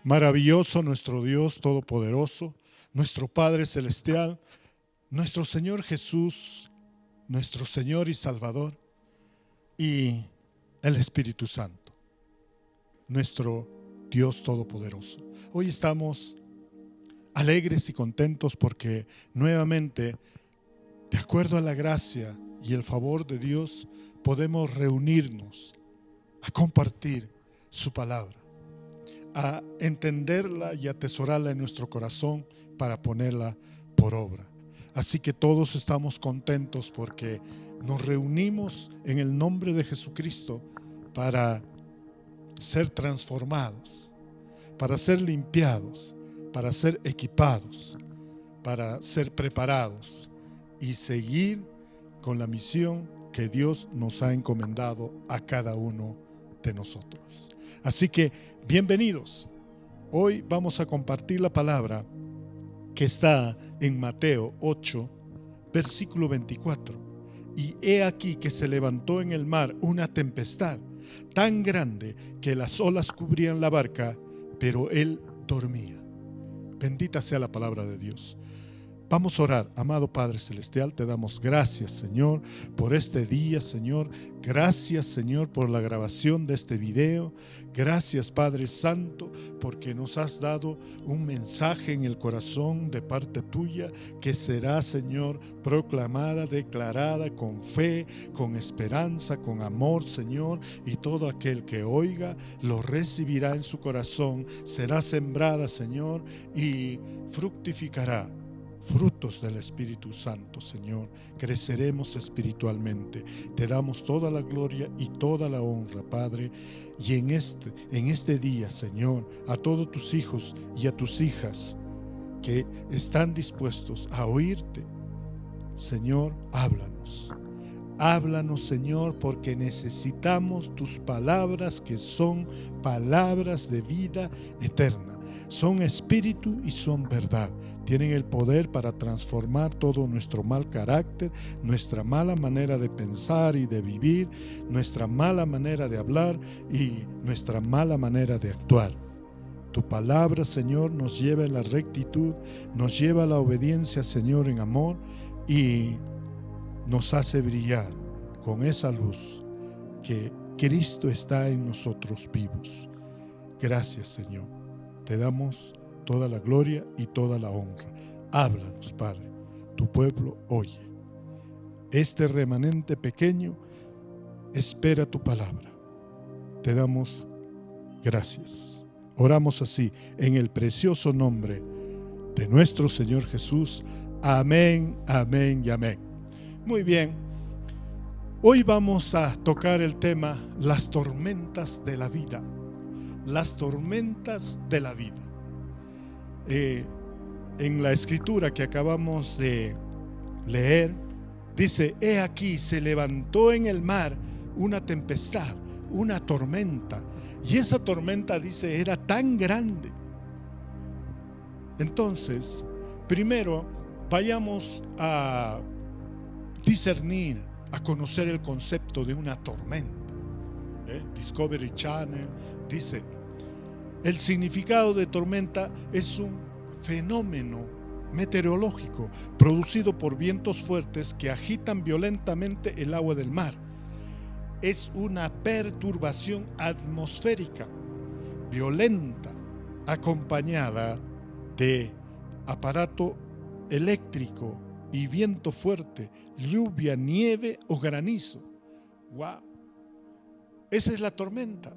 Maravilloso nuestro Dios Todopoderoso, nuestro Padre Celestial, nuestro Señor Jesús, nuestro Señor y Salvador, y el Espíritu Santo, nuestro Dios Todopoderoso. Hoy estamos alegres y contentos porque nuevamente, de acuerdo a la gracia y el favor de Dios, podemos reunirnos a compartir su palabra, a entenderla y atesorarla en nuestro corazón para ponerla por obra. Así que todos estamos contentos porque nos reunimos en el nombre de Jesucristo para ser transformados, para ser limpiados, para ser equipados, para ser preparados y seguir con la misión que Dios nos ha encomendado a cada uno de nosotros. Así que bienvenidos. Hoy vamos a compartir la palabra que está en Mateo 8, versículo 24. Y he aquí que se levantó en el mar una tempestad tan grande que las olas cubrían la barca, pero él dormía. Bendita sea la palabra de Dios. Vamos a orar. Amado Padre Celestial, te damos gracias, Señor, por este día, Señor. Gracias, Señor, por la grabación de este video. Gracias, Padre Santo, porque nos has dado un mensaje en el corazón de parte tuya que será, Señor, proclamada, declarada con fe, con esperanza, con amor, Señor. Y todo aquel que oiga lo recibirá en su corazón, será sembrada, Señor, y fructificará frutos del Espíritu Santo, Señor. Creceremos espiritualmente. Te damos toda la gloria y toda la honra, Padre. Y en este día, Señor, a todos tus hijos y a tus hijas que están dispuestos a oírte, Señor, háblanos. Háblanos, Señor, porque necesitamos tus palabras, que son palabras de vida eterna. Son espíritu y son verdad. Tienen el poder para transformar todo nuestro mal carácter, nuestra mala manera de pensar y de vivir, nuestra mala manera de hablar y nuestra mala manera de actuar. Tu palabra, Señor, nos lleva a la rectitud, nos lleva a la obediencia, Señor, en amor, y nos hace brillar con esa luz que Cristo está en nosotros vivos. Gracias, Señor. Te damos toda la gloria y toda la honra. Háblanos, Padre. Tu pueblo oye. Este remanente pequeño espera tu palabra. Te damos gracias. Oramos así en el precioso nombre de nuestro Señor Jesús. Amén, amén y amén. Muy bien. Hoy vamos a tocar el tema las tormentas de la vida. Las tormentas de la vida. En la escritura que acabamos de leer, dice: he aquí se levantó en el mar una tempestad, una tormenta, y esa tormenta, dice, era tan grande. Entonces, primero vayamos a discernir, a conocer el concepto de una tormenta. Discovery Channel dice: el significado de tormenta es un fenómeno meteorológico producido por vientos fuertes que agitan violentamente el agua del mar. Es una perturbación atmosférica violenta acompañada de aparato eléctrico y viento fuerte, lluvia, nieve o granizo. ¡Wow! Esa es la tormenta.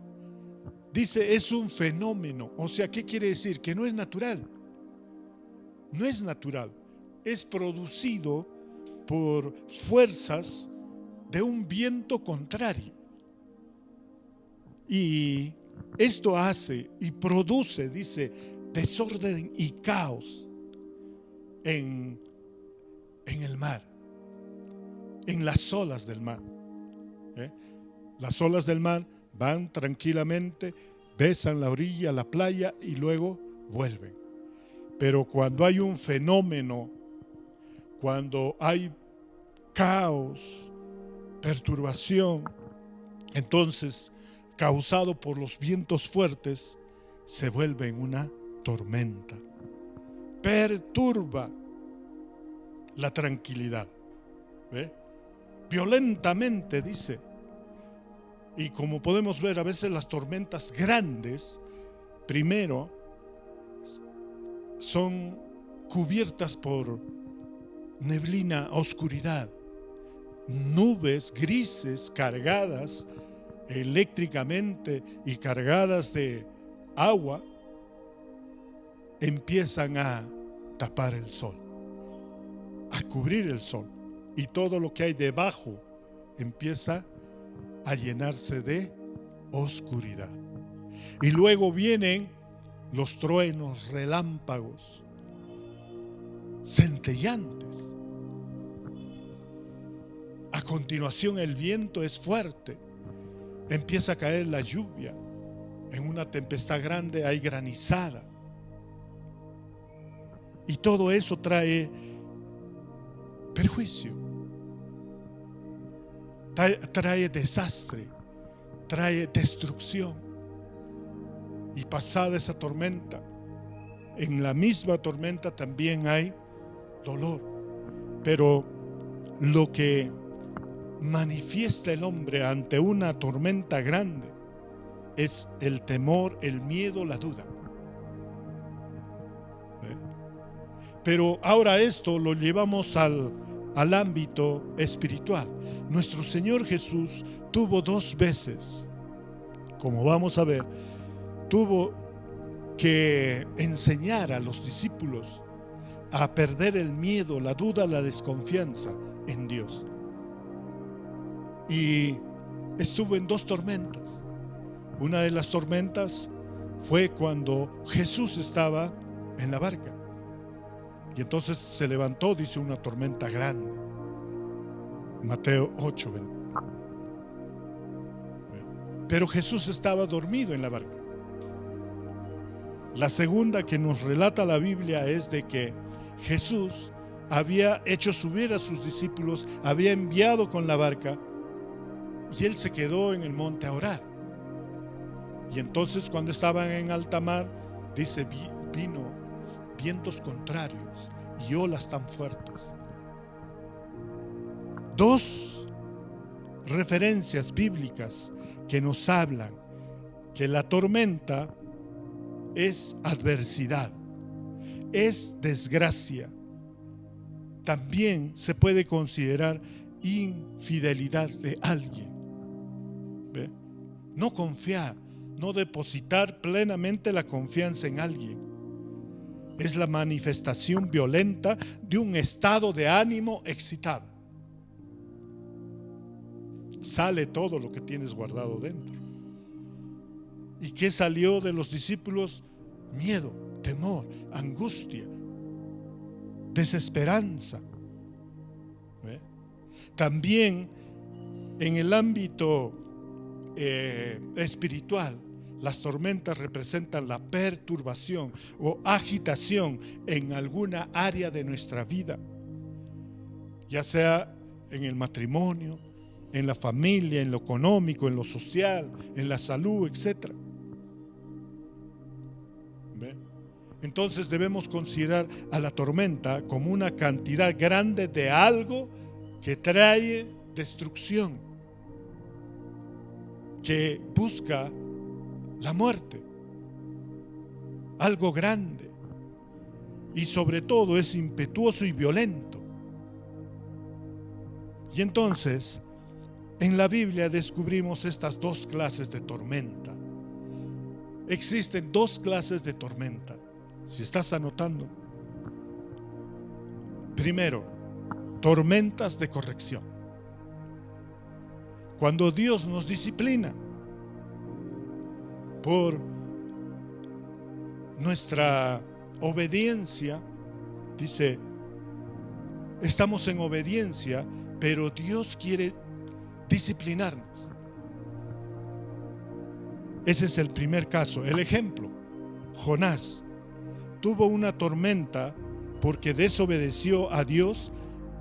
Dice, es un fenómeno. O sea, ¿qué quiere decir? Que no es natural. No es natural. Es producido por fuerzas de un viento contrario. Y esto hace y produce, dice, desorden y caos en el mar, en las olas del mar. Las olas del mar van tranquilamente, besan la orilla, la playa y luego vuelven. Pero cuando hay un fenómeno, cuando hay caos, perturbación, entonces causado por los vientos fuertes, se vuelve en una tormenta. Perturba la tranquilidad. ¿Ve? Violentamente, dice. Y como podemos ver, a veces las tormentas grandes, primero, son cubiertas por neblina, oscuridad, nubes grises cargadas eléctricamente y cargadas de agua, empiezan a tapar el sol, a cubrir el sol, y todo lo que hay debajo empieza a llenarse de oscuridad. Y luego vienen los truenos, relámpagos, centellantes. A continuación el viento es fuerte, empieza a caer la lluvia. En una tempestad grande hay granizada. Y todo eso trae perjuicio, trae desastre, trae destrucción. Y pasada esa tormenta, en la misma tormenta también hay dolor. Pero lo que manifiesta el hombre ante una tormenta grande es el temor, el miedo, la duda. Pero ahora esto lo llevamos al ámbito espiritual. Nuestro Señor Jesús tuvo 2 veces, como vamos a ver, tuvo que enseñar a los discípulos a perder el miedo, la duda, la desconfianza en Dios. Y estuvo en 2 tormentas. Una de las tormentas fue cuando Jesús estaba en la barca. Y entonces se levantó, dice, una tormenta grande. Mateo 8, 20. Pero Jesús estaba dormido en la barca. La segunda que nos relata la Biblia es de que Jesús había hecho subir a sus discípulos, había enviado con la barca, y él se quedó en el monte a orar. Y entonces cuando estaban en alta mar, dice, vino vientos contrarios y olas tan fuertes. 2 referencias bíblicas que nos hablan que la tormenta es adversidad, es desgracia. También se puede considerar infidelidad de alguien. ¿Ve? No confiar, no depositar plenamente la confianza en alguien. Es la manifestación violenta de un estado de ánimo excitado. Sale todo lo que tienes guardado dentro. ¿Y qué salió de los discípulos? Miedo, temor, angustia, desesperanza. ¿Ve? También en el ámbito espiritual, las tormentas representan la perturbación o agitación en alguna área de nuestra vida, ya sea en el matrimonio, en la familia, en lo económico, en lo social, en la salud, etc. ¿Ve? Entonces debemos considerar a la tormenta como una cantidad grande de algo que trae destrucción, que busca la muerte, algo grande, y sobre todo es impetuoso y violento. Y entonces en la Biblia descubrimos estas 2 clases de tormenta. Existen 2 clases de tormenta, si estás anotando. Primero, tormentas de corrección. Cuando Dios nos disciplina por nuestra obediencia, dice, estamos en obediencia, pero Dios quiere disciplinarnos. Ese es el primer caso. El ejemplo, Jonás tuvo una tormenta porque desobedeció a Dios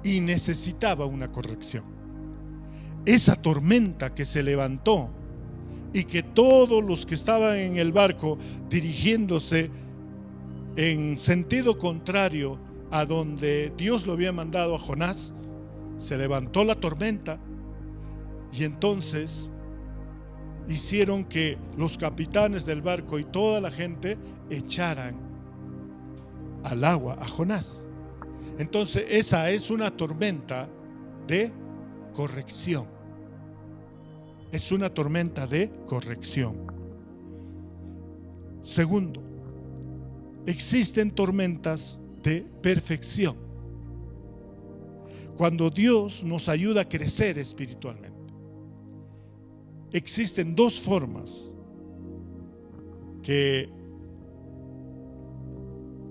y necesitaba una corrección. Esa tormenta que se levantó y que todos los que estaban en el barco dirigiéndose en sentido contrario a donde Dios lo había mandado a Jonás, se levantó la tormenta y entonces hicieron que los capitanes del barco y toda la gente echaran al agua a Jonás. Entonces esa es una tormenta de corrección. Es una tormenta de corrección. Segundo, existen tormentas de perfección. Cuando Dios nos ayuda a crecer espiritualmente. Existen dos formas que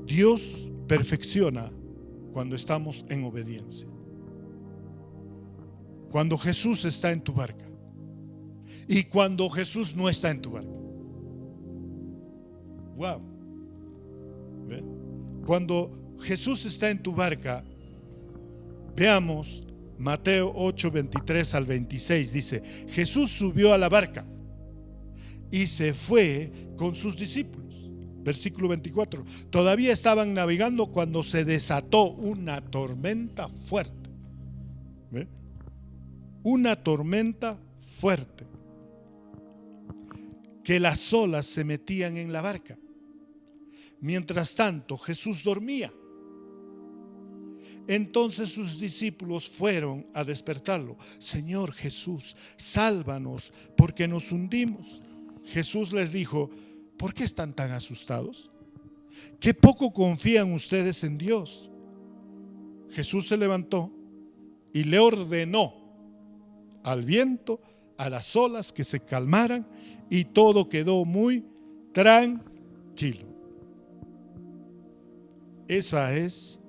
Dios perfecciona cuando estamos en obediencia. Cuando Jesús está en tu barca y cuando Jesús no está en tu barca. Wow. ¿Ve? Cuando Jesús está en tu barca, veamos Mateo 8, 23 al 26, dice: Jesús subió a la barca y se fue con sus discípulos. Versículo 24. Todavía estaban navegando cuando se desató una tormenta fuerte. ¿Ve? Una tormenta fuerte, que las olas se metían en la barca. Mientras tanto, Jesús dormía. Entonces sus discípulos fueron a despertarlo. Señor Jesús, sálvanos, porque nos hundimos. Jesús les dijo: ¿por qué están tan asustados? ¿Qué poco confían ustedes en Dios? Jesús se levantó y le ordenó al viento, a las olas, que se calmaran, y todo quedó muy tranquilo. Esa es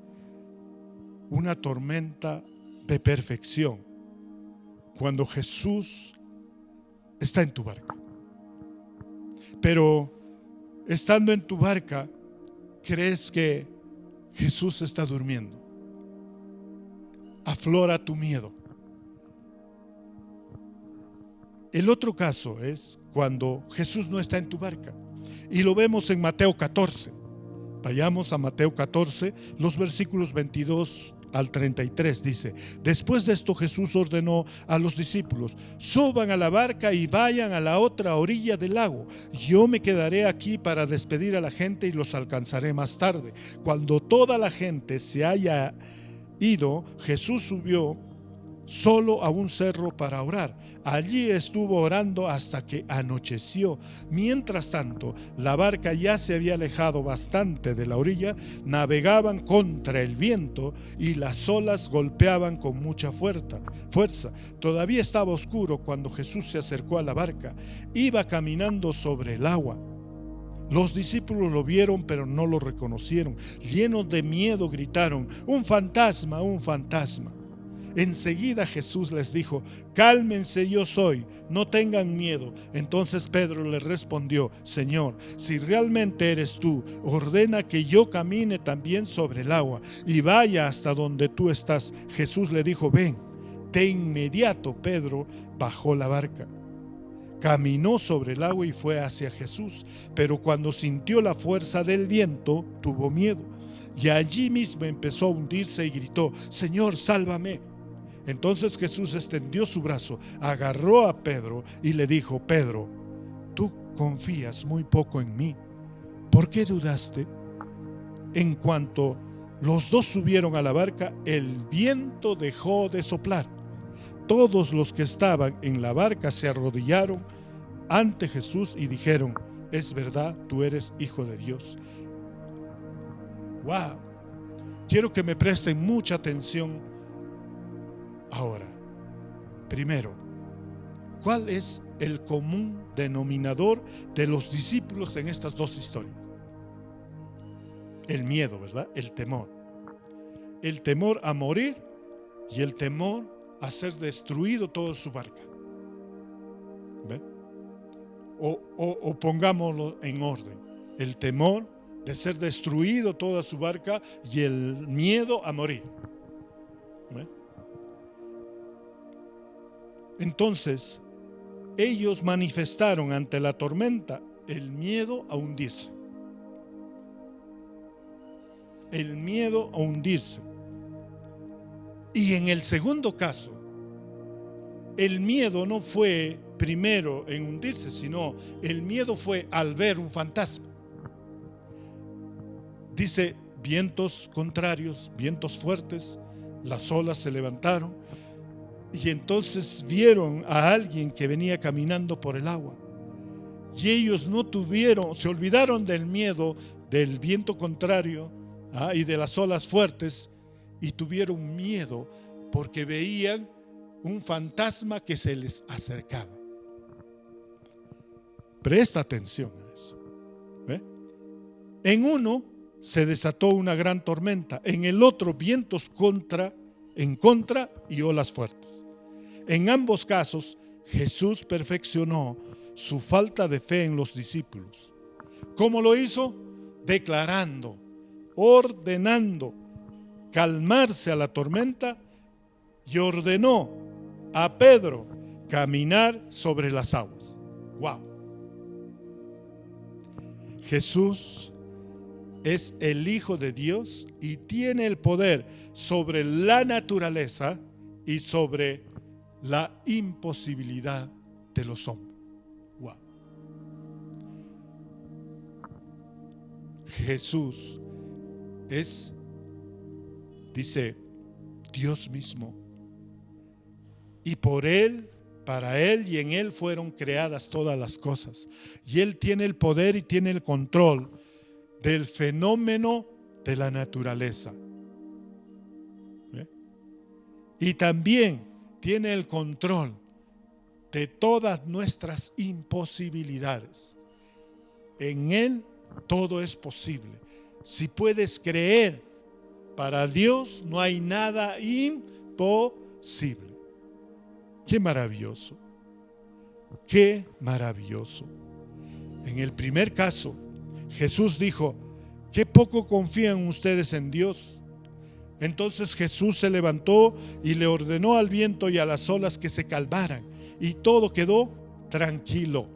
una tormenta de perfección, cuando Jesús está en tu barca. Pero estando en tu barca, crees que Jesús está durmiendo. Aflora tu miedo. El otro caso es cuando Jesús no está en tu barca, y lo vemos en Mateo 14. Vayamos a Mateo 14, los versículos 22 al 33. Dice: después de esto Jesús ordenó a los discípulos: suban a la barca y vayan a la otra orilla del lago. Yo me quedaré aquí para despedir a la gente y los alcanzaré más tarde. Cuando toda la gente se haya ido, Jesús subió solo a un cerro para orar. Allí estuvo orando hasta que anocheció. Mientras tanto, la barca ya se había alejado bastante de la orilla. Navegaban contra el viento y las olas golpeaban con mucha fuerza. Todavía estaba oscuro cuando Jesús se acercó a la barca. Iba caminando sobre el agua. Los discípulos lo vieron, pero no lo reconocieron. Llenos de miedo gritaron: ¡un fantasma, un fantasma! Enseguida Jesús les dijo: cálmense, yo soy, no tengan miedo. Entonces Pedro le respondió: Señor, si realmente eres tú, ordena que yo camine también sobre el agua y vaya hasta donde tú estás. Jesús le dijo: ven. De inmediato Pedro bajó la barca, caminó sobre el agua y fue hacia Jesús, pero cuando sintió la fuerza del viento, tuvo miedo y allí mismo empezó a hundirse y gritó: Señor, sálvame. Entonces Jesús extendió su brazo, agarró a Pedro y le dijo: Pedro, tú confías muy poco en mí. ¿Por qué dudaste? En cuanto los dos subieron a la barca, el viento dejó de soplar. Todos los que estaban en la barca se arrodillaron ante Jesús y dijeron: es verdad, tú eres Hijo de Dios. Wow. Quiero que me presten mucha atención ahora. Primero, ¿cuál es el común denominador de los discípulos en estas dos historias? El miedo, ¿verdad? El temor. El temor a morir y el temor a ser destruido toda su barca. ¿Ve? O pongámoslo en orden: el temor de ser destruido toda su barca y el miedo a morir. ¿Ve? Entonces, ellos manifestaron ante la tormenta el miedo a hundirse. El miedo a hundirse. Y en el segundo caso, el miedo no fue primero en hundirse, sino el miedo fue al ver un fantasma. Dice, vientos contrarios, vientos fuertes, las olas se levantaron y entonces vieron a alguien que venía caminando por el agua. Y ellos se olvidaron del miedo del viento contrario y de las olas fuertes, y tuvieron miedo porque veían un fantasma que se les acercaba. Presta atención a eso. ¿Ve? En uno se desató una gran tormenta, en el otro vientos en contra y olas fuertes. En ambos casos, Jesús perfeccionó su falta de fe en los discípulos. ¿Cómo lo hizo? Declarando, ordenando calmarse a la tormenta, y ordenó a Pedro caminar sobre las aguas. ¡Wow! Jesús es el Hijo de Dios y tiene el poder sobre la naturaleza y sobre la imposibilidad de los hombres. ¡Wow! Jesús es, dice, Dios mismo. Y por Él, para Él y en Él fueron creadas todas las cosas. Y Él tiene el poder y tiene el control del fenómeno de la naturaleza. Y también tiene el control de todas nuestras imposibilidades. En Él todo es posible. Si puedes creer, para Dios no hay nada imposible. Qué maravilloso. Qué maravilloso. En el primer caso, Jesús dijo, qué poco confían ustedes en Dios. Entonces Jesús se levantó y le ordenó al viento y a las olas que se calmaran, y todo quedó tranquilo.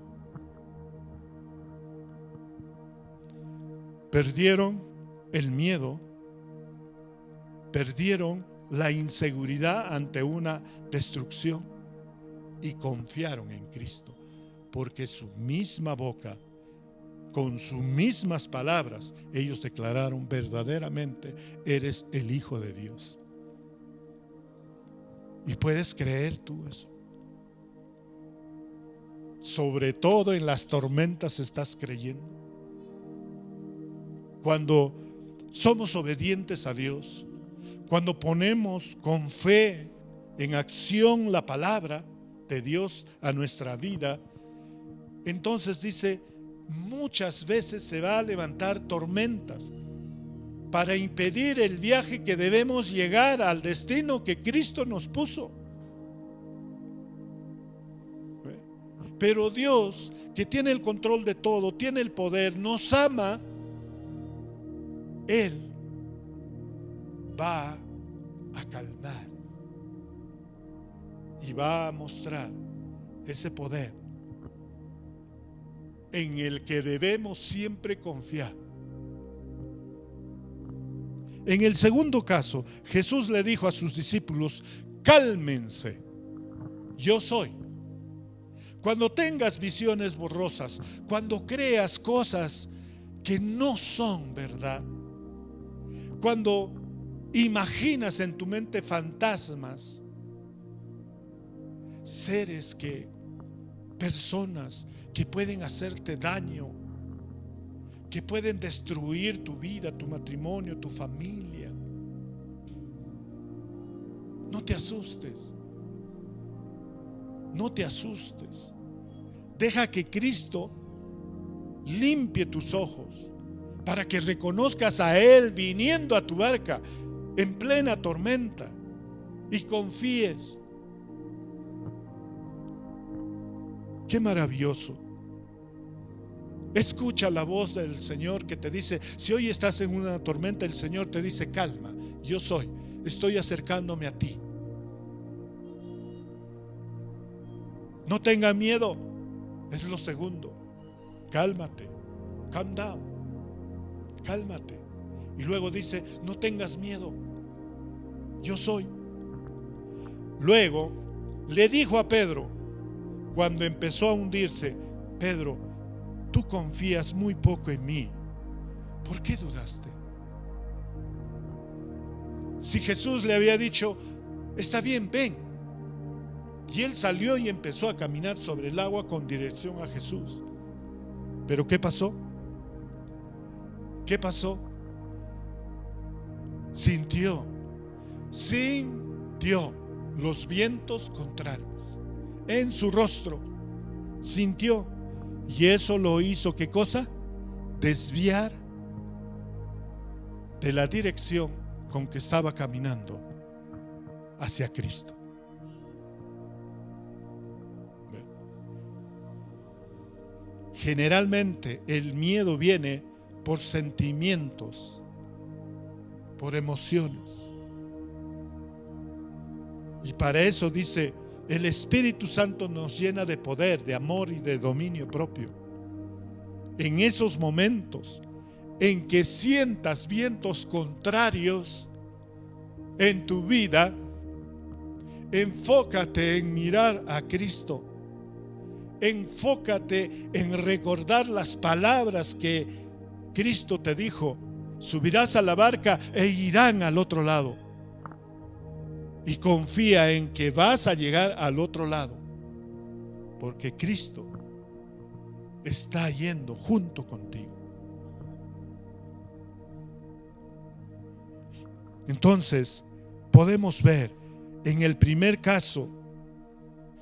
Perdieron el miedo, perdieron la inseguridad ante una destrucción y confiaron en Cristo, porque su misma boca, con sus mismas palabras, ellos declararon verdaderamente, eres el Hijo de Dios. ¿Y puedes creer tú eso? Sobre todo en las tormentas estás creyendo. Cuando somos obedientes a Dios, cuando ponemos con fe en acción la palabra de Dios a nuestra vida, entonces dice, muchas veces se va a levantar tormentas para impedir el viaje que debemos llegar al destino que Cristo nos puso. Pero Dios, que tiene el control de todo, tiene el poder, nos ama. Él va a calmar y va a mostrar ese poder en el que debemos siempre confiar. En el segundo caso, Jesús le dijo a sus discípulos, cálmense, yo soy. Cuando tengas visiones borrosas, cuando creas cosas que no son verdad, cuando imaginas en tu mente fantasmas, seres personas que pueden hacerte daño, que pueden destruir tu vida, tu matrimonio, tu familia, no te asustes. No te asustes. Deja que Cristo limpie tus ojos para que reconozcas a Él viniendo a tu barca en plena tormenta y confíes. Qué maravilloso. Escucha la voz del Señor que te dice, si hoy estás en una tormenta, el Señor te dice, calma, yo estoy acercándome a ti. No tengan miedo. Es lo segundo. Cálmate. Calm down. Cálmate. Y luego dice, no tengas miedo. Yo soy. Luego le dijo a Pedro, cuando empezó a hundirse, Pedro, tú confías muy poco en mí. ¿Por qué dudaste? Si Jesús le había dicho, está bien, ven. Y él salió y empezó a caminar sobre el agua con dirección a Jesús. ¿Pero qué pasó? ¿Qué pasó? Sintió los vientos contrarios en su rostro. Sintió. Y eso lo hizo, ¿qué cosa? Desviar de la dirección con que estaba caminando hacia Cristo. Generalmente el miedo viene por sentimientos, por emociones. Y para eso dice, el Espíritu Santo nos llena de poder, de amor y de dominio propio. En esos momentos en que sientas vientos contrarios en tu vida, enfócate en mirar a Cristo. Enfócate en recordar las palabras que Cristo te dijo. Subirás a la barca e irán al otro lado. Y confía en que vas a llegar al otro lado, porque Cristo está yendo junto contigo. Entonces, podemos ver, en el primer caso,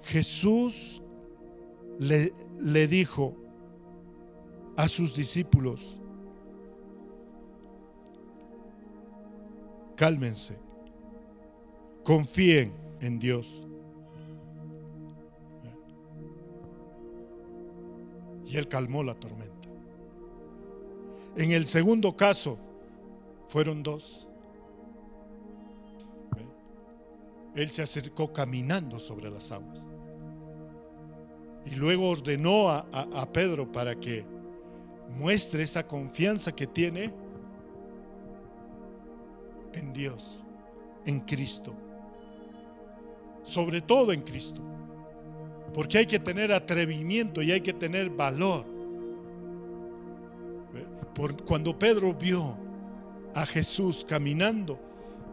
Jesús le dijo a sus discípulos, cálmense, confíen en Dios. Y él calmó la tormenta. En el segundo caso, fueron dos. Él se acercó caminando sobre las aguas. Y luego ordenó a Pedro para que muestre esa confianza que tiene en Dios, en Cristo. Sobre todo en Cristo. Porque hay que tener atrevimiento y hay que tener valor. Cuando Pedro vio a Jesús caminando,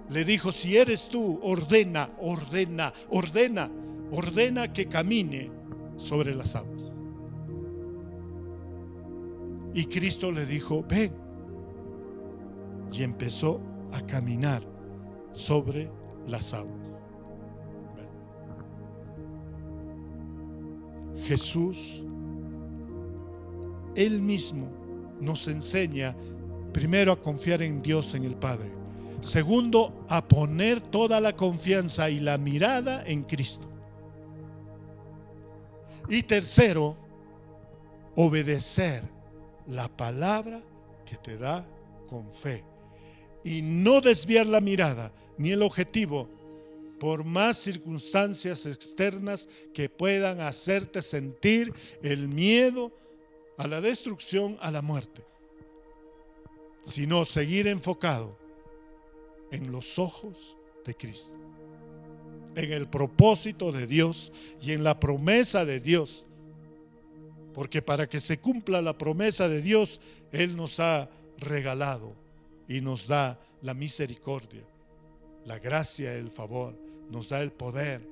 le dijo, si eres tú, ordena que camine sobre las aguas. Y Cristo le dijo, ven. Y empezó a caminar sobre las aguas. Jesús, Él mismo nos enseña primero a confiar en Dios, en el Padre. Segundo, a poner toda la confianza y la mirada en Cristo. Y tercero, obedecer la palabra que te da con fe. Y no desviar la mirada ni el objetivo por más circunstancias externas que puedan hacerte sentir el miedo a la destrucción, a la muerte, sino seguir enfocado en los ojos de Cristo, en el propósito de Dios y en la promesa de Dios, porque para que se cumpla la promesa de Dios, Él nos ha regalado y nos da la misericordia, la gracia, el favor, nos da el poder.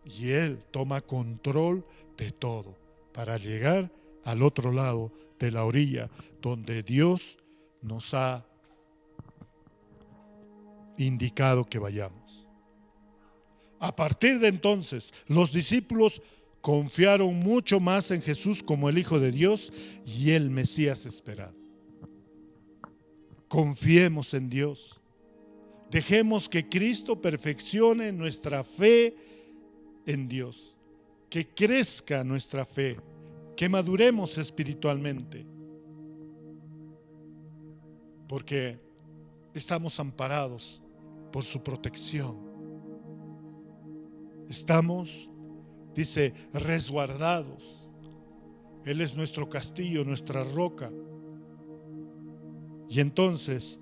Y Él toma control de todo para llegar al otro lado de la orilla donde Dios nos ha indicado que vayamos. A partir de entonces, los discípulos confiaron mucho más en Jesús como el Hijo de Dios y el Mesías esperado. Confiemos en Dios. Dejemos que Cristo perfeccione nuestra fe en Dios, que crezca nuestra fe, que maduremos espiritualmente, porque estamos amparados por su protección. Estamos, dice, resguardados. Él es nuestro castillo, nuestra roca. Y entonces,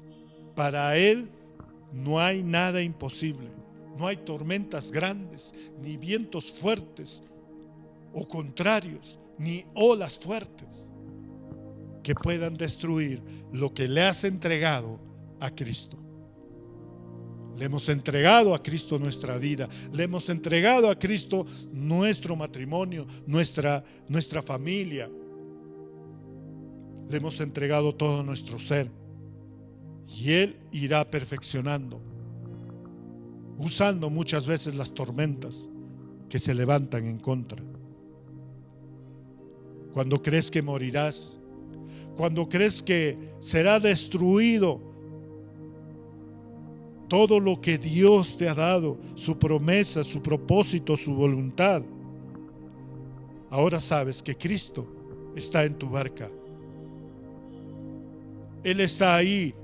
para Él no hay nada imposible. No hay tormentas grandes, ni vientos fuertes o contrarios, ni olas fuertes que puedan destruir lo que le has entregado a Cristo. Le hemos entregado a Cristo nuestra vida, le hemos entregado a Cristo nuestro matrimonio, nuestra familia. Le hemos entregado todo nuestro ser y Él irá perfeccionando, usando muchas veces las tormentas que se levantan en contra. Cuando crees que morirás, cuando crees que será destruido todo lo que Dios te ha dado, su promesa, su propósito, su voluntad, ahora sabes que Cristo está en tu barca. Él está ahí.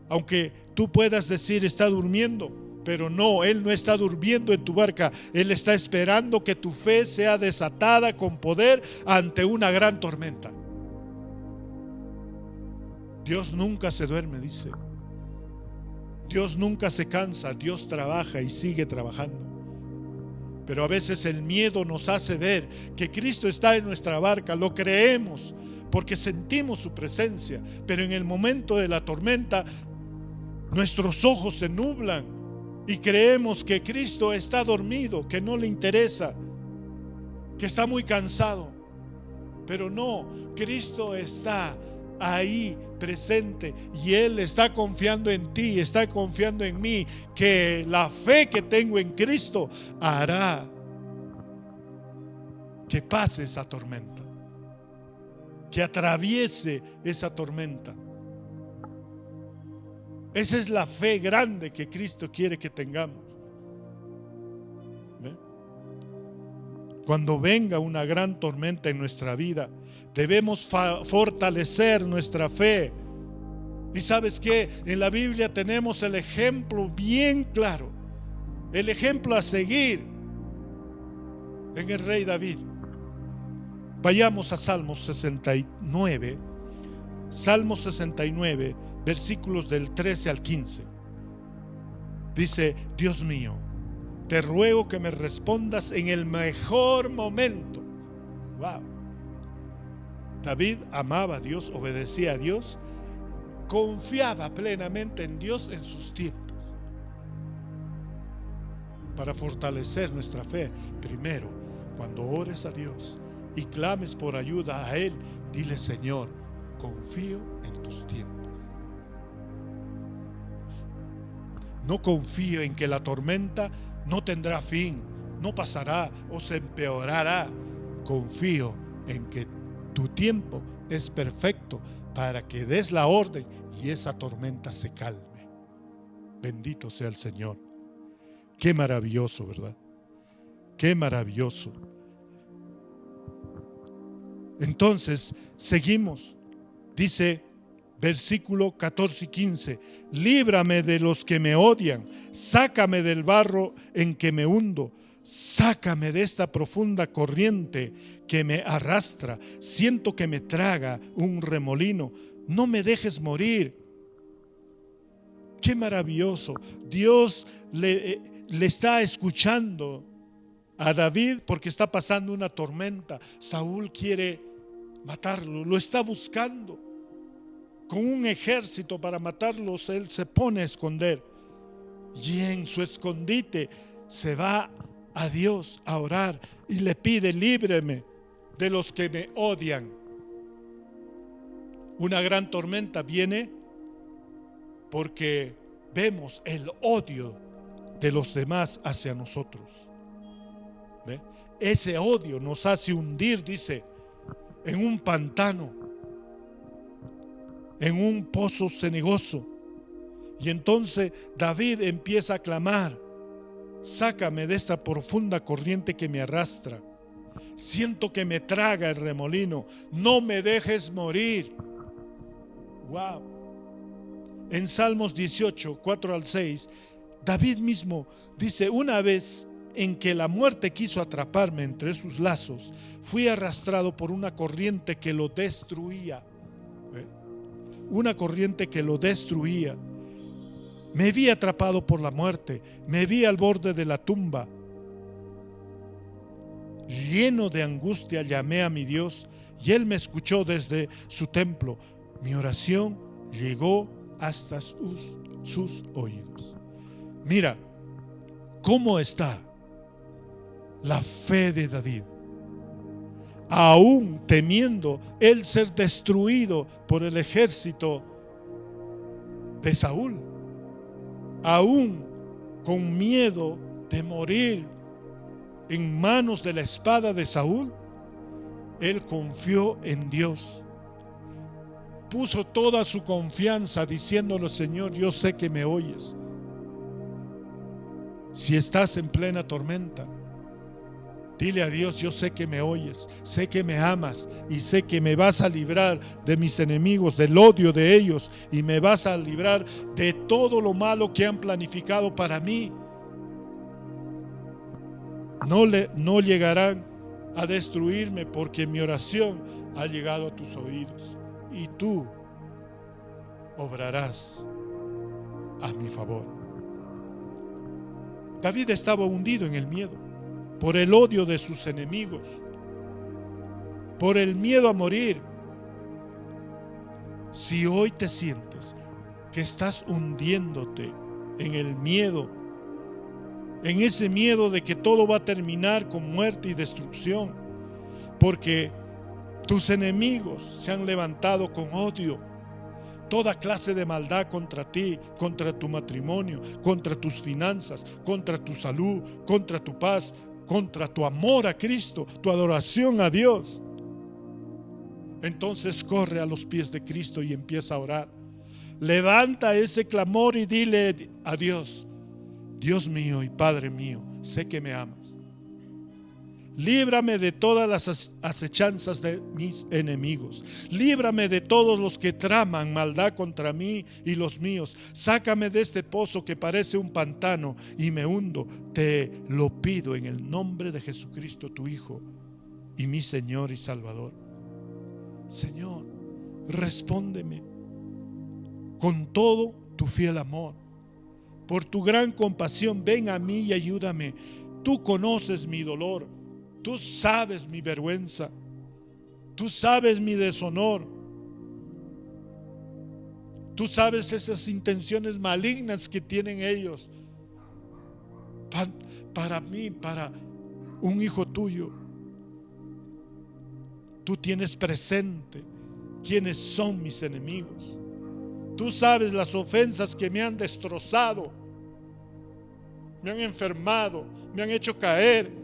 Aunque tú puedas decir está durmiendo, pero no, Él no está durmiendo en tu barca. Él está esperando que tu fe sea desatada con poder ante una gran tormenta. Dios nunca se duerme, dice. Dios nunca se cansa, Dios trabaja y sigue trabajando. Pero a veces el miedo nos hace ver que Cristo está en nuestra barca, lo creemos porque sentimos su presencia, pero en el momento de la tormenta nuestros ojos se nublan y creemos que Cristo está dormido, que no le interesa, que está muy cansado. Pero no, Cristo está ahí presente y Él está confiando en ti, está confiando en mí, que la fe que tengo en Cristo hará que pase esa tormenta, que atraviese esa tormenta. Esa es la fe grande que Cristo quiere que tengamos. ¿Ve? Cuando venga una gran tormenta en nuestra vida, debemos fortalecer nuestra fe. Y ¿sabes qué? En la Biblia tenemos el ejemplo bien claro, el ejemplo a seguir en el rey David. Vayamos a Salmos 69. Salmos 69, versículos del 13 al 15. Dice: Dios mío, te ruego que me respondas en el mejor momento. Wow. David amaba a Dios, obedecía a Dios, confiaba plenamente en Dios en sus tiempos. Para fortalecer nuestra fe, primero, cuando ores a Dios y clames por ayuda a Él, dile: Señor, confío en tus tiempos. No confío en que la tormenta no tendrá fin, no pasará o se empeorará. Confío en que tu tiempo es perfecto para que des la orden y esa tormenta se calme. Bendito sea el Señor. Qué maravilloso, ¿verdad? Qué maravilloso. Entonces, seguimos. Dice versículo 14 y 15: líbrame de los que me odian, sácame del barro en que me hundo, sácame de esta profunda corriente que me arrastra, siento que me traga un remolino, no me dejes morir. Qué maravilloso. Dios le está escuchando a David porque está pasando una tormenta. Saúl quiere matarlo, lo está buscando. Con un ejército para matarlos, él se pone a esconder. Y en su escondite se va a Dios a orar y le pide: líbreme de los que me odian. Una gran tormenta viene porque vemos el odio de los demás hacia nosotros. ¿Ve? Ese odio nos hace hundir, dice, en un pantano, en un pozo cenagoso. Y entonces David empieza a clamar: sácame de esta profunda corriente que me arrastra, siento que me traga el remolino, no me dejes morir. Wow. En Salmos 18, 4 al 6 David mismo dice: una vez en que la muerte quiso atraparme entre sus lazos, fui arrastrado por una corriente que lo destruía. Una corriente que lo destruía. Me vi atrapado por la muerte, me vi al borde de la tumba. Lleno de angustia llamé a mi Dios y Él me escuchó desde su templo. Mi oración llegó hasta sus oídos. Mira cómo está la fe de David, aún temiendo él ser destruido por el ejército de Saúl, aún con miedo de morir en manos de la espada de Saúl. Él confió en Dios, puso toda su confianza diciéndole: Señor, yo sé que me oyes. Si estás en plena tormenta, dile a Dios: yo sé que me oyes, sé que me amas y sé que me vas a librar de mis enemigos, del odio de ellos, y me vas a librar de todo lo malo que han planificado para mí. No llegarán a destruirme, porque mi oración ha llegado a tus oídos y tú obrarás a mi favor. David estaba hundido en el miedo, por el odio de sus enemigos, por el miedo a morir. Si hoy te sientes que estás hundiéndote en el miedo, en ese miedo de que todo va a terminar con muerte y destrucción, porque tus enemigos se han levantado con odio, toda clase de maldad contra ti, contra tu matrimonio, contra tus finanzas, contra tu salud, contra tu paz, contra tu amor a Cristo, tu adoración a Dios. Entonces corre a los pies de Cristo y empieza a orar. Levanta ese clamor y dile a Dios: Dios mío y Padre mío, sé que me amas. Líbrame de todas las acechanzas de mis enemigos. Líbrame de todos los que traman maldad contra mí y los míos. Sácame de este pozo que parece un pantano y me hundo. Te lo pido en el nombre de Jesucristo, tu Hijo y mi Señor y Salvador. Señor, respóndeme con todo tu fiel amor. Por tu gran compasión, ven a mí y ayúdame. Tú conoces mi dolor. Tú sabes mi vergüenza. Tú sabes mi deshonor. Tú sabes esas intenciones malignas que tienen ellos para mí, para un hijo tuyo. Tú tienes presente quiénes son mis enemigos. Tú sabes las ofensas que me han destrozado, me han enfermado, me han hecho caer.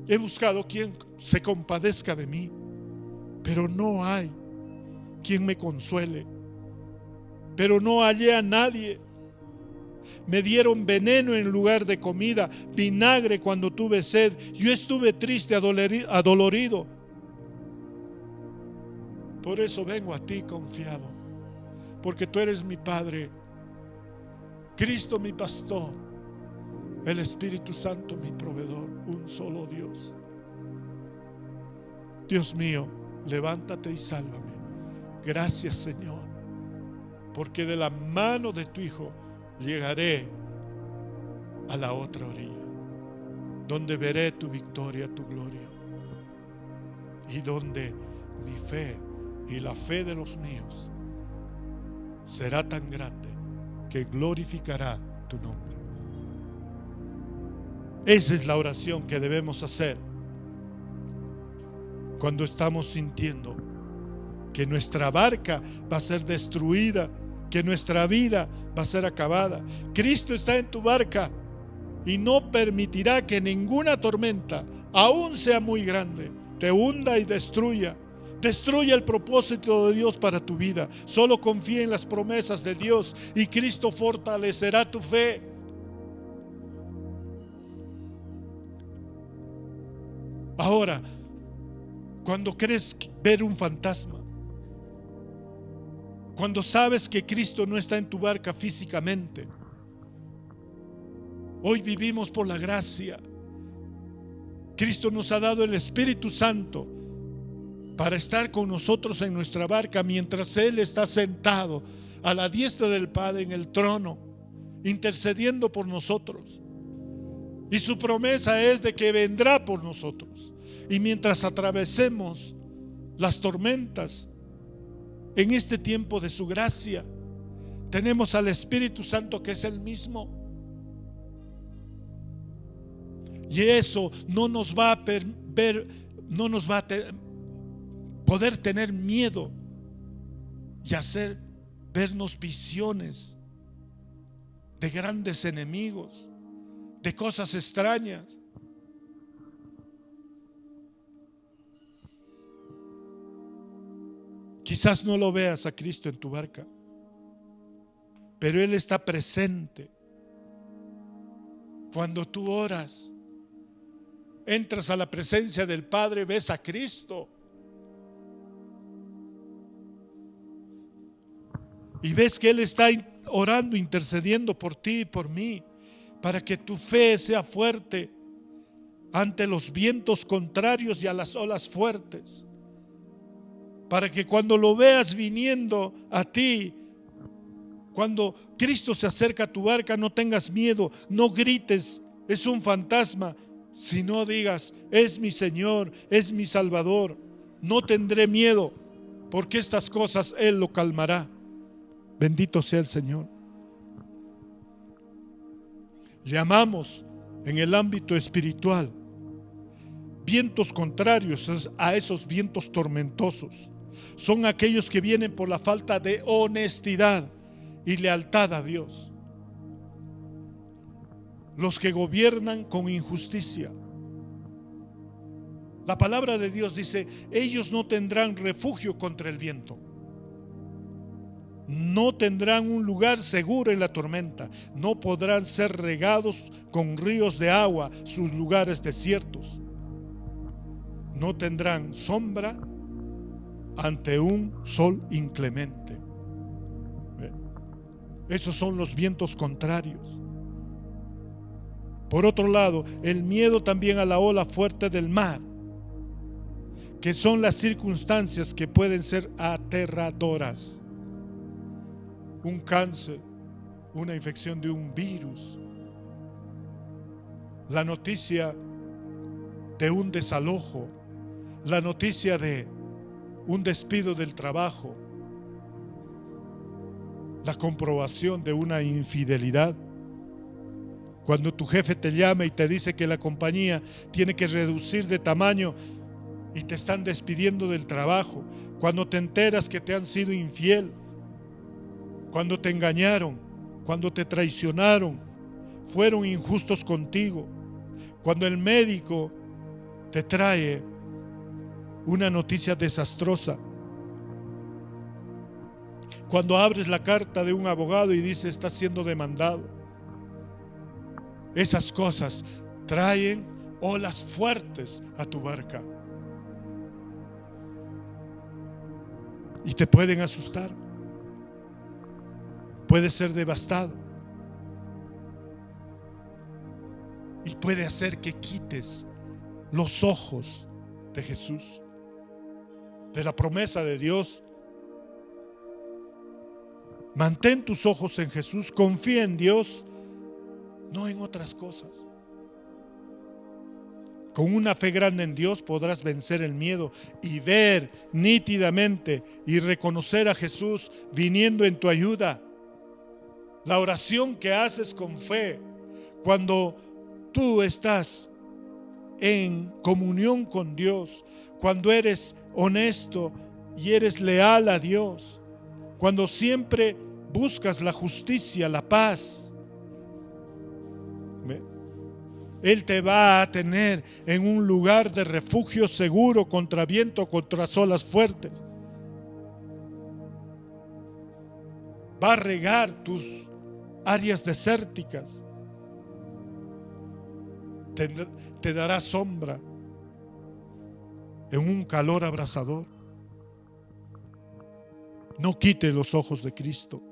He buscado quien se compadezca de mí, pero no hay quien me consuele. Pero no hallé a nadie. Me dieron veneno en lugar de comida, vinagre cuando tuve sed. Yo estuve triste, adolorido. Por eso vengo a ti confiado, porque tú eres mi Padre, Cristo mi pastor, el Espíritu Santo mi proveedor, un solo Dios. Dios mío, levántate y sálvame. Gracias, Señor, porque de la mano de tu Hijo llegaré a la otra orilla, donde veré tu victoria, tu gloria, y donde mi fe y la fe de los míos será tan grande que glorificará tu nombre. Esa es la oración que debemos hacer cuando estamos sintiendo que nuestra barca va a ser destruida, que nuestra vida va a ser acabada. Cristo está en tu barca y no permitirá que ninguna tormenta, aún sea muy grande, te hunda y destruya el propósito de Dios para tu vida. Solo confía en las promesas de Dios y Cristo fortalecerá tu fe. Ahora, cuando crees ver un fantasma, Cuando sabes que Cristo no está en tu barca físicamente. Hoy vivimos por la gracia. Cristo nos ha dado el Espíritu Santo para estar con nosotros en nuestra barca mientras Él está sentado a la diestra del Padre en el trono, intercediendo por nosotros. Y su promesa es de que vendrá por nosotros. Y mientras atravesemos las tormentas en este tiempo de su gracia, tenemos al Espíritu Santo, que es el mismo. Y eso no nos va a poder tener miedo y hacer vernos visiones de grandes enemigos, de cosas extrañas. Quizás no lo veas a Cristo en tu barca, pero Él está presente. Cuando tú oras, entras a la presencia del Padre, ves a Cristo y ves que Él está orando, intercediendo por ti y por mí, para que tu fe sea fuerte ante los vientos contrarios y a las olas fuertes, para que cuando lo veas viniendo a ti, cuando Cristo se acerca a tu barca, no tengas miedo, no grites, es un fantasma, sino digas, es mi Señor, es mi Salvador, no tendré miedo, porque estas cosas Él lo calmará. Bendito sea el Señor. Llamamos en el ámbito espiritual vientos contrarios a esos vientos tormentosos. Son aquellos que vienen por la falta de honestidad y lealtad a Dios. Los que gobiernan con injusticia. La palabra de Dios dice, ellos no tendrán refugio contra el viento. No tendrán un lugar seguro en la tormenta. No podrán ser regados con ríos de agua sus lugares desiertos. No tendrán sombra ante un sol inclemente. Esos son los vientos contrarios. Por otro lado, el miedo también a la ola fuerte del mar, que son las circunstancias que pueden ser aterradoras. Un cáncer, una infección de un virus, la noticia de un desalojo, la noticia de un despido del trabajo, la comprobación de una infidelidad. Cuando tu jefe te llama y te dice que la compañía tiene que reducir de tamaño y te están despidiendo del trabajo, cuando te enteras que te han sido infiel, cuando te engañaron, cuando te traicionaron, fueron injustos contigo, cuando el médico te trae una noticia desastrosa, cuando abres la carta de un abogado y dice está siendo demandado. Esas cosas traen olas fuertes a tu barca y te pueden asustar. Puedes ser devastado y puede hacer que quites los ojos de Jesús, de la promesa de Dios. Mantén tus ojos en Jesús, confía en Dios, no en otras cosas. Con una fe grande en Dios podrás vencer el miedo y ver nítidamente y reconocer a Jesús viniendo en tu ayuda. La oración que haces con fe, cuando tú estás en comunión con Dios, cuando eres honesto y eres leal a Dios, cuando siempre buscas la justicia, la paz, Él te va a tener en un lugar de refugio seguro contra viento, contra olas fuertes. Va a regar tus áreas desérticas. Te dará sombra en un calor abrasador. No quites los ojos de Cristo.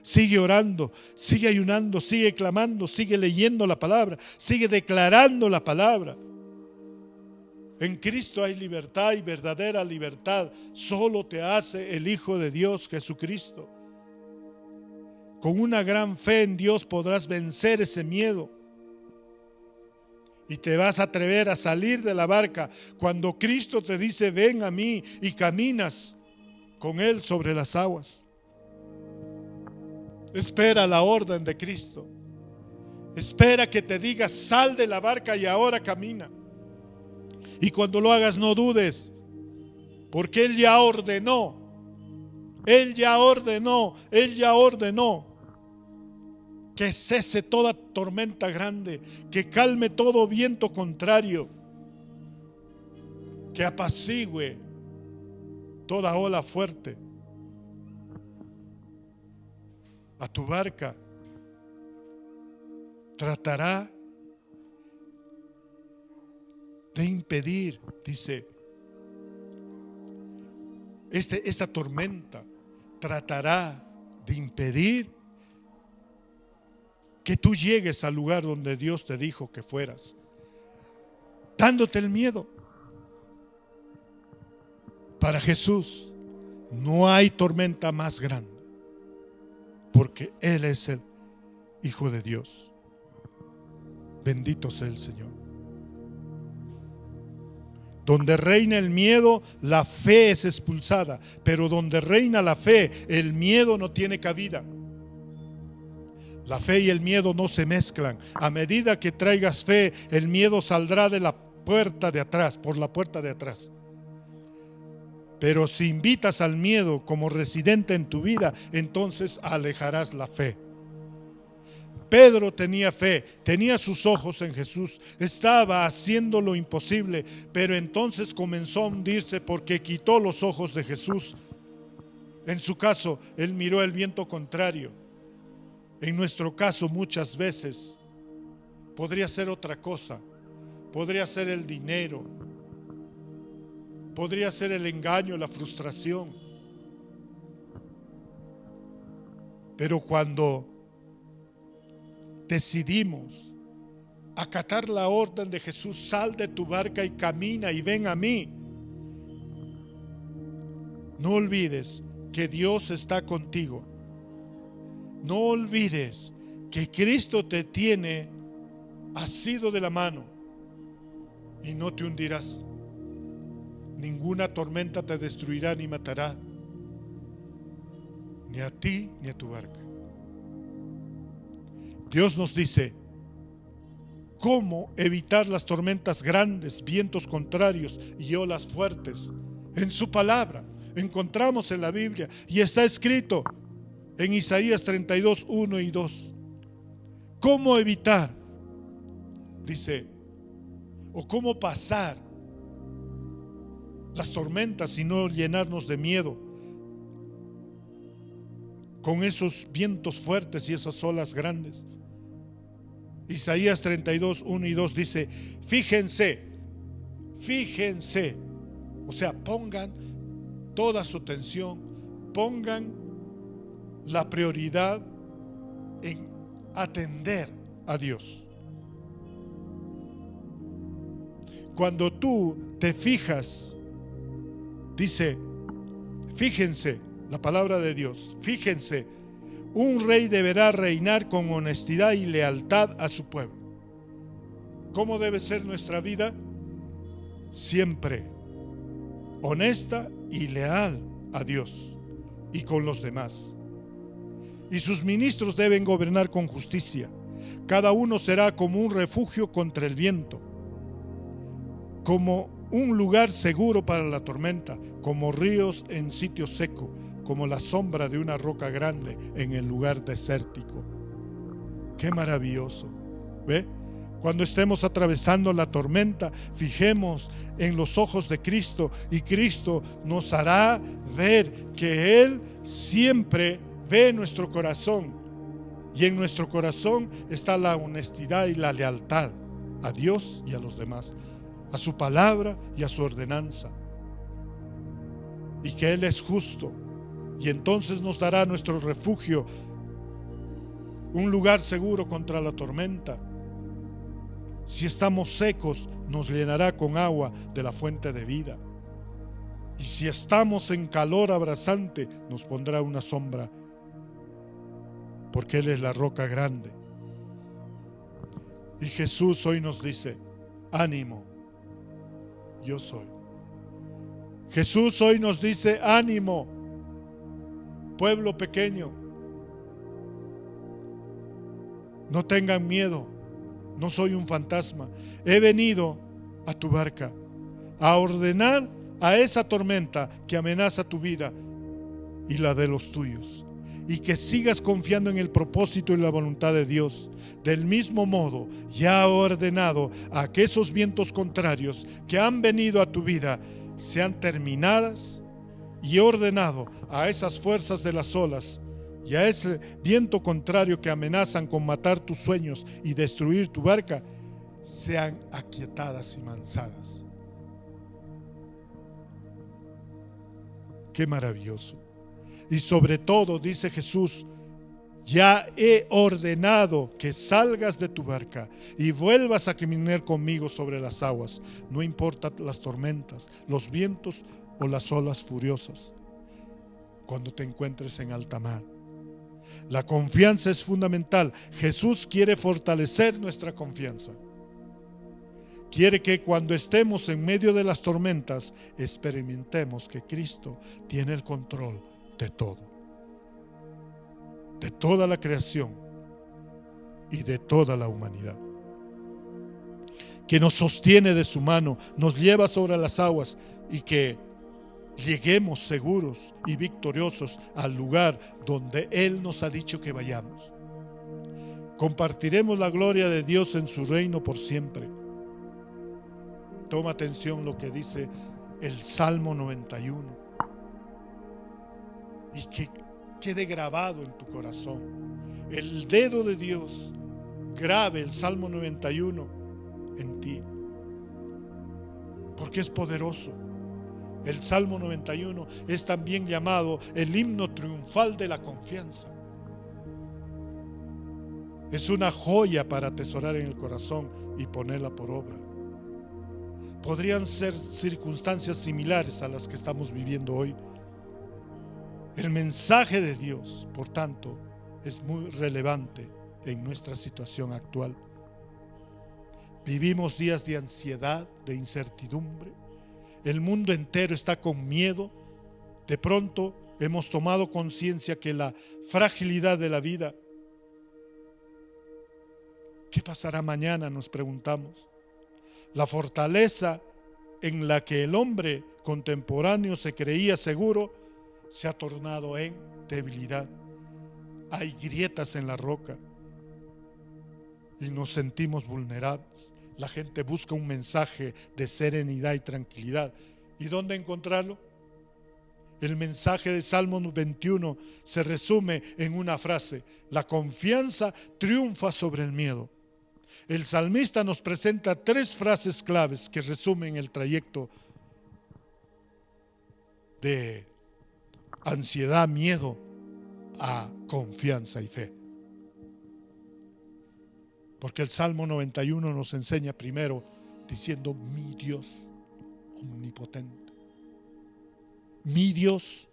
Sigue orando, sigue ayunando, sigue clamando, sigue leyendo la palabra, sigue declarando la palabra. En Cristo hay libertad y verdadera libertad. Solo te hace el Hijo de Dios, Jesucristo. Con una gran fe en Dios podrás vencer ese miedo. Y te vas a atrever a salir de la barca cuando Cristo te dice: ven a mí, y caminas con Él sobre las aguas. Espera la orden de Cristo. Espera que te diga: sal de la barca y ahora camina. Y cuando lo hagas, no dudes, porque Él ya ordenó. Él ya ordenó que cese toda tormenta grande, que calme todo viento contrario, que apacigüe toda ola fuerte. A tu barca tratará de impedir, dice, esta tormenta tratará de impedir que tú llegues al lugar donde Dios te dijo que fueras, dándote el miedo. Para Jesús no hay tormenta más grande, porque Él es el Hijo de Dios. Bendito sea el Señor. Donde reina el miedo, la fe es expulsada. Pero donde reina la fe, el miedo no tiene cabida. La fe y el miedo no se mezclan. A medida que traigas fe, el miedo saldrá de la puerta de atrás, por la puerta de atrás. Pero si invitas al miedo como residente en tu vida, entonces alejarás la fe. Pedro tenía fe, tenía sus ojos en Jesús, estaba haciendo lo imposible, pero entonces comenzó a hundirse porque quitó los ojos de Jesús. En su caso, él miró el viento contrario. En nuestro caso, muchas veces podría ser otra cosa. Podría ser el dinero, podría ser el engaño, la frustración. Pero cuando decidimos acatar la orden de Jesús: sal de tu barca y camina y ven a mí, no olvides que Dios está contigo. No olvides que Cristo te tiene asido de la mano y no te hundirás. Ninguna tormenta te destruirá ni matará, ni a ti ni a tu barca. Dios nos dice cómo evitar las tormentas grandes, vientos contrarios y olas fuertes. En su palabra encontramos en la Biblia y está escrito en Isaías 32, 1 y 2. ¿Cómo evitar? Dice, o cómo pasar las tormentas y no llenarnos de miedo con esos vientos fuertes y esas olas grandes. Isaías 32, 1 y 2 dice: fíjense, o sea, pongan toda su atención, pongan la prioridad en atender a Dios. Cuando tú te fijas, dice, fíjense, la palabra de Dios, fíjense, un rey deberá reinar con honestidad y lealtad a su pueblo. ¿Cómo debe ser nuestra vida? Siempre honesta y leal a Dios y con los demás. Y sus ministros deben gobernar con justicia. Cada uno será como un refugio contra el viento, como un lugar seguro para la tormenta, como ríos en sitio seco, como la sombra de una roca grande en el lugar desértico. ¡Qué maravilloso! ¿Ve? Cuando estemos atravesando la tormenta, fijemos en los ojos de Cristo y Cristo nos hará ver que Él siempre ve nuestro corazón, y en nuestro corazón está la honestidad y la lealtad a Dios y a los demás, a su palabra y a su ordenanza, y que Él es justo y entonces nos dará nuestro refugio, un lugar seguro contra la tormenta. Si estamos secos, nos llenará con agua de la fuente de vida. Y si estamos en calor abrasante, nos pondrá una sombra, porque Él es la roca grande. Y Jesús hoy nos dice: ánimo, yo soy. Jesús hoy nos dice: ánimo, pueblo pequeño, no tengan miedo, no soy un fantasma. He venido a tu barca a ordenar a esa tormenta que amenaza tu vida y la de los tuyos, y que sigas confiando en el propósito y la voluntad de Dios. Del mismo modo, ya ha ordenado a que esos vientos contrarios que han venido a tu vida sean terminadas, y ordenado a esas fuerzas de las olas y a ese viento contrario que amenazan con matar tus sueños y destruir tu barca, sean aquietadas y mansadas. Qué maravilloso. Y sobre todo, dice Jesús: ya he ordenado que salgas de tu barca y vuelvas a caminar conmigo sobre las aguas, no importa las tormentas, los vientos o las olas furiosas, cuando te encuentres en alta mar. La confianza es fundamental. Jesús quiere fortalecer nuestra confianza. Quiere que cuando estemos en medio de las tormentas, experimentemos que Cristo tiene el control de todo, de toda la creación y de toda la humanidad, que nos sostiene de su mano, nos lleva sobre las aguas, y que lleguemos seguros y victoriosos al lugar donde Él nos ha dicho que vayamos. Compartiremos la gloria de Dios en su reino por siempre. Toma atención lo que dice el Salmo 91 y que quede grabado en tu corazón. El dedo de Dios grabe el Salmo 91 en ti, porque es poderoso. El Salmo 91 es también llamado el himno triunfal de la confianza. Es una joya para atesorar en el corazón y ponerla por obra. Podrían ser circunstancias similares a las que estamos viviendo hoy. El mensaje de Dios, por tanto, es muy relevante en nuestra situación actual. Vivimos días de ansiedad, de incertidumbre. El mundo entero está con miedo. De pronto hemos tomado conciencia que la fragilidad de la vida. ¿Qué pasará mañana?, nos preguntamos. La fortaleza en la que el hombre contemporáneo se creía seguro se ha tornado en debilidad. Hay grietas en la roca y nos sentimos vulnerables. La gente busca un mensaje de serenidad y tranquilidad. ¿Y dónde encontrarlo? El mensaje de Salmo 21 se resume en una frase: la confianza triunfa sobre el miedo. El salmista nos presenta 3 frases claves que resumen el trayecto de ansiedad, miedo a confianza y fe. Porque el Salmo 91 nos enseña primero diciendo: mi Dios omnipotente, mi Dios,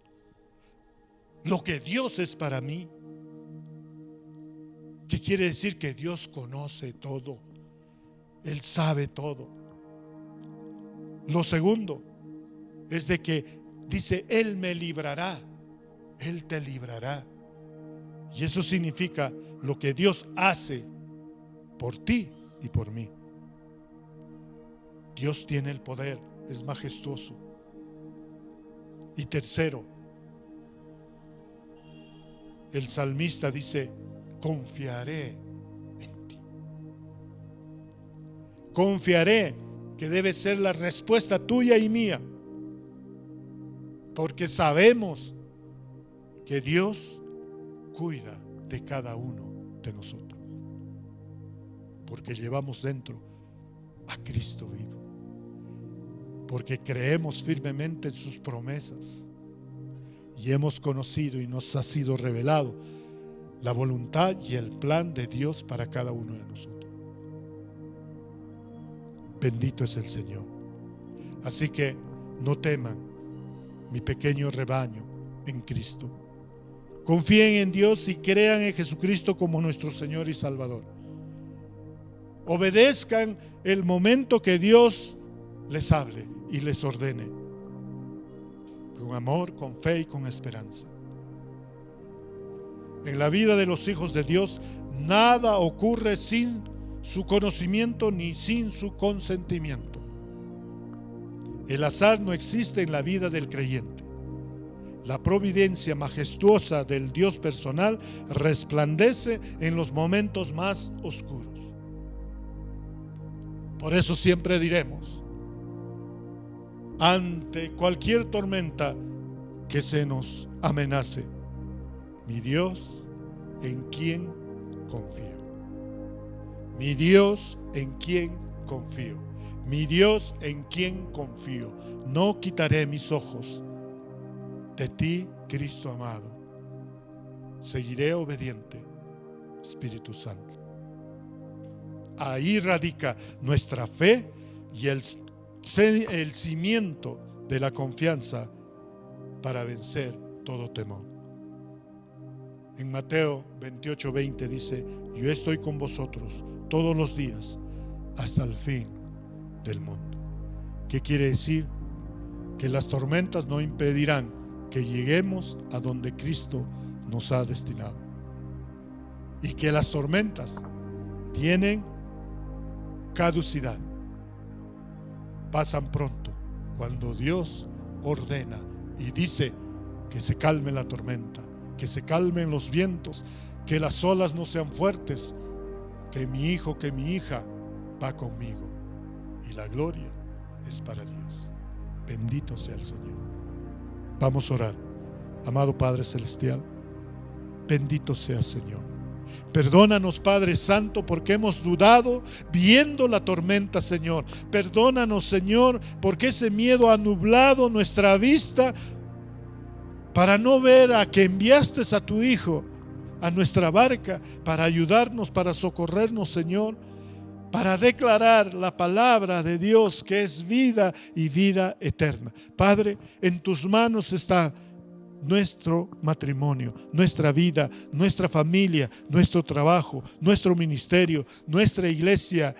lo que Dios es para mí. ¿Qué quiere decir? Que Dios conoce todo, Él sabe todo. Lo segundo es de que dice: Él me librará, Él te librará. Y eso significa lo que Dios hace por ti y por mí. Dios tiene el poder, es majestuoso. Y tercero, el salmista dice: confiaré en ti. Confiaré, que debe ser la respuesta tuya y mía, porque sabemos que Dios cuida de cada uno de nosotros, porque llevamos dentro a Cristo vivo, porque creemos firmemente en sus promesas, y hemos conocido y nos ha sido revelado la voluntad y el plan de Dios para cada uno de nosotros. Bendito es el Señor. Así que no teman, mi pequeño rebaño en Cristo. Confíen en Dios y crean en Jesucristo como nuestro Señor y Salvador. Obedezcan el momento que Dios les hable y les ordene, con amor, con fe y con esperanza. En la vida de los hijos de Dios, nada ocurre sin su conocimiento ni sin su consentimiento. El azar no existe en la vida del creyente. La providencia majestuosa del Dios personal resplandece en los momentos más oscuros. Por eso siempre diremos, ante cualquier tormenta que se nos amenace, mi Dios en quien confío. Mi Dios en quien confío. Mi Dios en quien confío. No quitaré mis ojos de ti, Cristo amado. Seguiré obediente, Espíritu Santo. Ahí radica nuestra fe y el cimiento de la confianza para vencer todo temor. En Mateo 28:20 dice, yo estoy con vosotros todos los días hasta el fin del mundo. ¿Qué quiere decir? Que las tormentas no impedirán que lleguemos a donde Cristo nos ha destinado. Y que las tormentas tienen caducidad. Pasan pronto cuando Dios ordena y dice que se calme la tormenta, que se calmen los vientos, que las olas no sean fuertes, que mi hijo, que mi hija va conmigo. Y la gloria es para Dios. Bendito sea el Señor. Vamos a orar. Amado Padre Celestial, bendito sea el Señor. Perdónanos, Padre Santo, porque hemos dudado viendo la tormenta, Señor. Perdónanos, Señor, porque ese miedo ha nublado nuestra vista para no ver a que enviaste a tu Hijo a nuestra barca para ayudarnos, para socorrernos, Señor, para declarar la palabra de Dios que es vida y vida eterna. Padre, en tus manos está nuestro matrimonio, nuestra vida, nuestra familia, nuestro trabajo, nuestro ministerio, nuestra iglesia,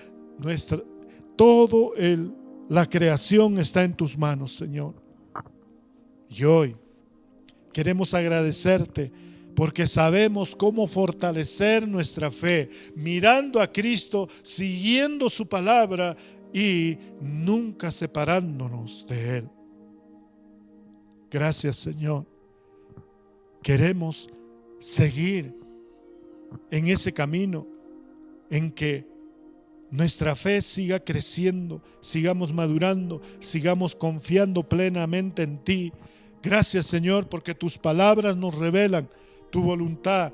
la creación está en tus manos, Señor. Y hoy queremos agradecerte porque sabemos cómo fortalecer nuestra fe, mirando a Cristo, siguiendo su palabra y nunca separándonos de Él. Gracias, Señor. Queremos seguir en ese camino en que nuestra fe siga creciendo, sigamos madurando, sigamos confiando plenamente en ti. Gracias, Señor, porque tus palabras nos revelan tu voluntad,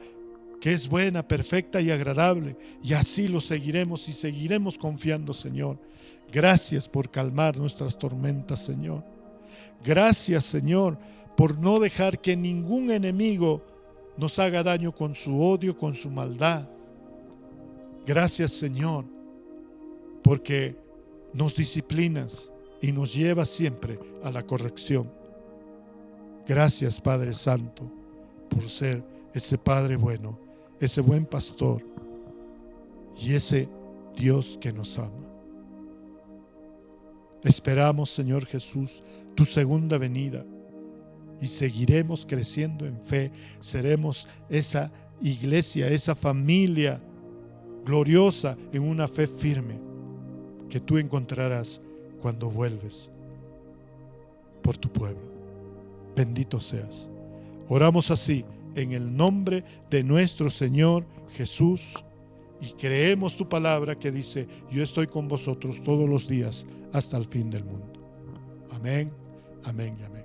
que es buena, perfecta y agradable. Y así lo seguiremos y seguiremos confiando, Señor. Gracias por calmar nuestras tormentas, Señor. Gracias, Señor, por no dejar que ningún enemigo nos haga daño con su odio, con su maldad. Gracias, Señor, porque nos disciplinas y nos llevas siempre a la corrección. Gracias, Padre Santo, por ser ese Padre bueno, ese buen pastor y ese Dios que nos ama. Esperamos, Señor Jesús, tu segunda venida y seguiremos creciendo en fe. Seremos esa iglesia, esa familia gloriosa en una fe firme que tú encontrarás cuando vuelves por tu pueblo. Bendito seas. Oramos así en el nombre de nuestro Señor Jesús y creemos tu palabra que dice: yo estoy con vosotros todos los días hasta el fin del mundo. Amén, amén y amén.